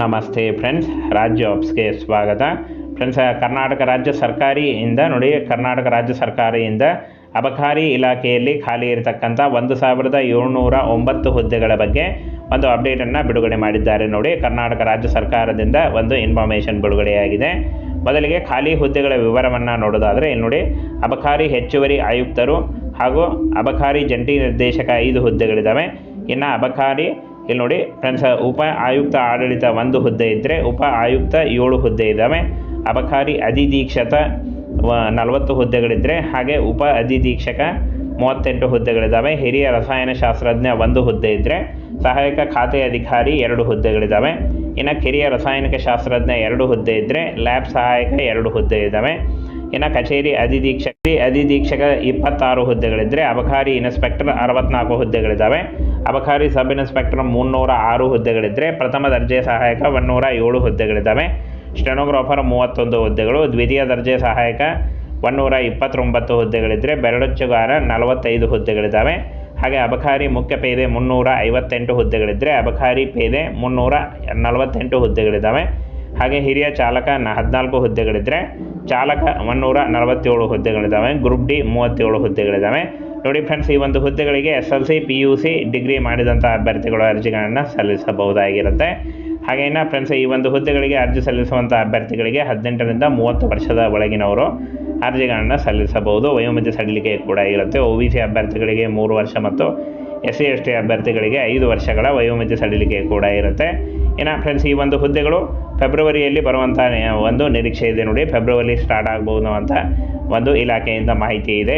ನಮಸ್ತೆ ಫ್ರೆಂಡ್ಸ್, ರಾಜ್ ಜಾಬ್ಸ್ಗೆ ಸ್ವಾಗತ. ಫ್ರೆಂಡ್ಸ್, ಕರ್ನಾಟಕ ರಾಜ್ಯ ಸರ್ಕಾರಿಯಿಂದ ನೋಡಿ, ಕರ್ನಾಟಕ ರಾಜ್ಯ ಸರ್ಕಾರದಿಂದ ಅಬಕಾರಿ ಇಲಾಖೆಯಲ್ಲಿ ಖಾಲಿ ಇರತಕ್ಕಂಥ 1709 ಹುದ್ದೆಗಳ ಬಗ್ಗೆ ಒಂದು ಅಪ್ಡೇಟನ್ನು ಬಿಡುಗಡೆ ಮಾಡಿದ್ದಾರೆ. ನೋಡಿ, ಕರ್ನಾಟಕ ರಾಜ್ಯ ಸರ್ಕಾರದಿಂದ ಒಂದು ಇನ್ಫಾರ್ಮೇಷನ್ ಬಿಡುಗಡೆಯಾಗಿದೆ. ಮೊದಲಿಗೆ ಖಾಲಿ ಹುದ್ದೆಗಳ ವಿವರವನ್ನು ನೋಡೋದಾದರೆ, ಇಲ್ಲಿ ನೋಡಿ, ಅಬಕಾರಿ ಹೆಚ್ಚುವರಿ ಆಯುಕ್ತರು ಹಾಗೂ ಅಬಕಾರಿ ಜಂಟಿ ನಿರ್ದೇಶಕ 5 ಹುದ್ದೆಗಳಿದ್ದಾವೆ. ಇನ್ನು ಅಬಕಾರಿ ಇಲ್ಲಿ ನೋಡಿ ಫ್ರೆಂಡ್ಸ್, ಉಪ ಆಯುಕ್ತ ಆಡಳಿತ 1 ಹುದ್ದೆ ಇದ್ದರೆ ಉಪ ಆಯುಕ್ತ 7 ಹುದ್ದೆ ಇದ್ದಾವೆ. ಅಬಕಾರಿ ಅಧಿಧೀಕ್ಷಕ 40 ಹುದ್ದೆಗಳಿದ್ದರೆ, ಹಾಗೆ ಉಪ ಅಧಿಧೀಕ್ಷಕ 38 ಹುದ್ದೆಗಳಿದ್ದಾವೆ. ಹಿರಿಯ ರಸಾಯನಶಾಸ್ತ್ರಜ್ಞ 1 ಹುದ್ದೆ ಇದ್ದರೆ, ಸಹಾಯಕ ಖಾತೆ ಅಧಿಕಾರಿ 2 ಹುದ್ದೆಗಳಿದ್ದಾವೆ. ಇನ್ನು ಕಿರಿಯ ರಾಸಾಯನಿಕ ಶಾಸ್ತ್ರಜ್ಞ 2 ಹುದ್ದೆ ಇದ್ದರೆ, ಲ್ಯಾಬ್ ಸಹಾಯಕ 2 ಹುದ್ದೆ ಇದ್ದಾವೆ. ಇನ್ನು ಕಚೇರಿ ಅಧಿಧೀಕ್ಷಕ 26 ಹುದ್ದೆಗಳಿದ್ದರೆ, ಅಬಕಾರಿ ಇನ್ಸ್ಪೆಕ್ಟರ್ 64 ಹುದ್ದೆಗಳಿದ್ದಾವೆ. ಅಬಕಾರಿ ಸಬ್ ಇನ್ಸ್ಪೆಕ್ಟರ್ 306 ಹುದ್ದೆಗಳಿದ್ದರೆ, ಪ್ರಥಮ ದರ್ಜೆ ಸಹಾಯಕ 107 ಹುದ್ದೆಗಳಿದ್ದಾವೆ. ಸ್ಟೆನೋಗ್ರಾಫರ್ 31 ಹುದ್ದೆಗಳು, ದ್ವಿತೀಯ ದರ್ಜೆ ಸಹಾಯಕ 129 ಹುದ್ದೆಗಳಿದ್ದರೆ, ಬೆರಳಚ್ಚುಗಾರ 45 ಹುದ್ದೆಗಳಿದ್ದಾವೆ. ಹಾಗೆ ಅಬಕಾರಿ ಮುಖ್ಯ ಪೇದೆ 358 ಹುದ್ದೆಗಳಿದ್ದರೆ, ಅಬಕಾರಿ ಪೇದೆ 348 ಹುದ್ದೆಗಳಿದ್ದಾವೆ. ಹಾಗೆ ಹಿರಿಯ ಚಾಲಕ 14 ಹುದ್ದೆಗಳಿದ್ದರೆ, ಚಾಲಕ 147 ಹುದ್ದೆಗಳಿದ್ದಾವೆ. Group D 37 ಹುದ್ದೆಗಳಿದ್ದಾವೆ. ನೋಡಿ ಫ್ರೆಂಡ್ಸ್, ಈ ಒಂದು ಹುದ್ದೆಗಳಿಗೆ SLC PUC ಡಿಗ್ರಿ ಮಾಡಿದಂಥ ಅಭ್ಯರ್ಥಿಗಳು ಅರ್ಜಿಗಳನ್ನು ಸಲ್ಲಿಸಬಹುದಾಗಿರುತ್ತೆ. ಹಾಗೆಯೇ ಫ್ರೆಂಡ್ಸ್, ಈ ಒಂದು ಹುದ್ದೆಗಳಿಗೆ ಅರ್ಜಿ ಸಲ್ಲಿಸುವಂಥ ಅಭ್ಯರ್ಥಿಗಳಿಗೆ 18ರಿಂದ 30 ವರ್ಷದ ಒಳಗಿನವರು ಅರ್ಜಿಗಳನ್ನು ಸಲ್ಲಿಸಬಹುದು. ವಯೋಮಿತಿ ಸಡಿಲಿಕೆ ಕೂಡ ಇರುತ್ತೆ. OBC ಅಭ್ಯರ್ಥಿಗಳಿಗೆ 3 ವರ್ಷ ಮತ್ತು SC ST ಅಭ್ಯರ್ಥಿಗಳಿಗೆ 5 ವರ್ಷಗಳ ವಯೋಮಿತಿ ಸಡಿಲಿಕೆ ಕೂಡ ಇರುತ್ತೆ. ಇನ್ನು ಫ್ರೆಂಡ್ಸ್, ಈ ಒಂದು ಹುದ್ದೆಗಳು ಫೆಬ್ರವರಿಯಲ್ಲಿ ಬರುವಂಥ ಒಂದು ನಿರೀಕ್ಷೆ ಇದೆ. ನೋಡಿ, ಫೆಬ್ರವರಿ ಸ್ಟಾರ್ಟ್ ಆಗ್ಬೋದು ಅಂತ ಒಂದು ಇಲಾಖೆಯಿಂದ ಮಾಹಿತಿ ಇದೆ.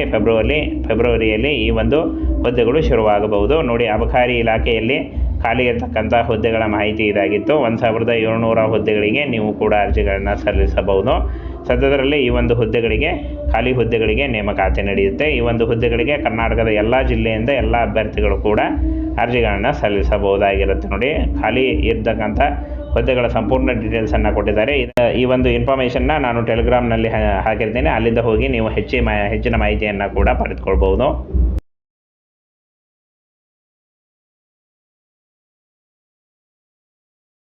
ಫೆಬ್ರವರಿಯಲ್ಲಿ ಈ ಒಂದು ಹುದ್ದೆಗಳು ಶುರುವಾಗಬಹುದು. ನೋಡಿ, ಅಬಕಾರಿ ಇಲಾಖೆಯಲ್ಲಿ ಖಾಲಿ ಇರತಕ್ಕಂಥ ಹುದ್ದೆಗಳ ಮಾಹಿತಿ ಇದಾಗಿತ್ತು. 1709 ಹುದ್ದೆಗಳಿಗೆ ನೀವು ಕೂಡ ಅರ್ಜಿಗಳನ್ನು ಸಲ್ಲಿಸಬಹುದು. ಸದ್ಯದರಲ್ಲಿ ಈ ಒಂದು ಹುದ್ದೆಗಳಿಗೆ ಖಾಲಿ ಹುದ್ದೆಗಳಿಗೆ ನೇಮಕಾತಿ ನಡೆಯುತ್ತೆ. ಈ ಒಂದು ಹುದ್ದೆಗಳಿಗೆ ಕರ್ನಾಟಕದ ಎಲ್ಲ ಜಿಲ್ಲೆಯಿಂದ ಎಲ್ಲ ಅಭ್ಯರ್ಥಿಗಳು ಕೂಡ ಅರ್ಜಿಗಳನ್ನು ಸಲ್ಲಿಸಬಹುದಾಗಿರುತ್ತೆ. ನೋಡಿ, ಖಾಲಿ ಇರತಕ್ಕಂಥ ಹುದ್ದೆಗಳ ಸಂಪೂರ್ಣ ಡೀಟೇಲ್ಸನ್ನು ಕೊಟ್ಟಿದ್ದಾರೆ. ಈ ಒಂದು ಇನ್ಫಾರ್ಮೇಷನ್ನ ನಾನು ಟೆಲಿಗ್ರಾಮ್ನಲ್ಲಿ ಹಾಕಿರ್ತೇನೆ. ಅಲ್ಲಿಂದ ಹೋಗಿ ನೀವು ಹೆಚ್ಚಿನ ಮಾಹಿತಿಯನ್ನು ಕೂಡ ಪಡೆದುಕೊಳ್ಬೋದು.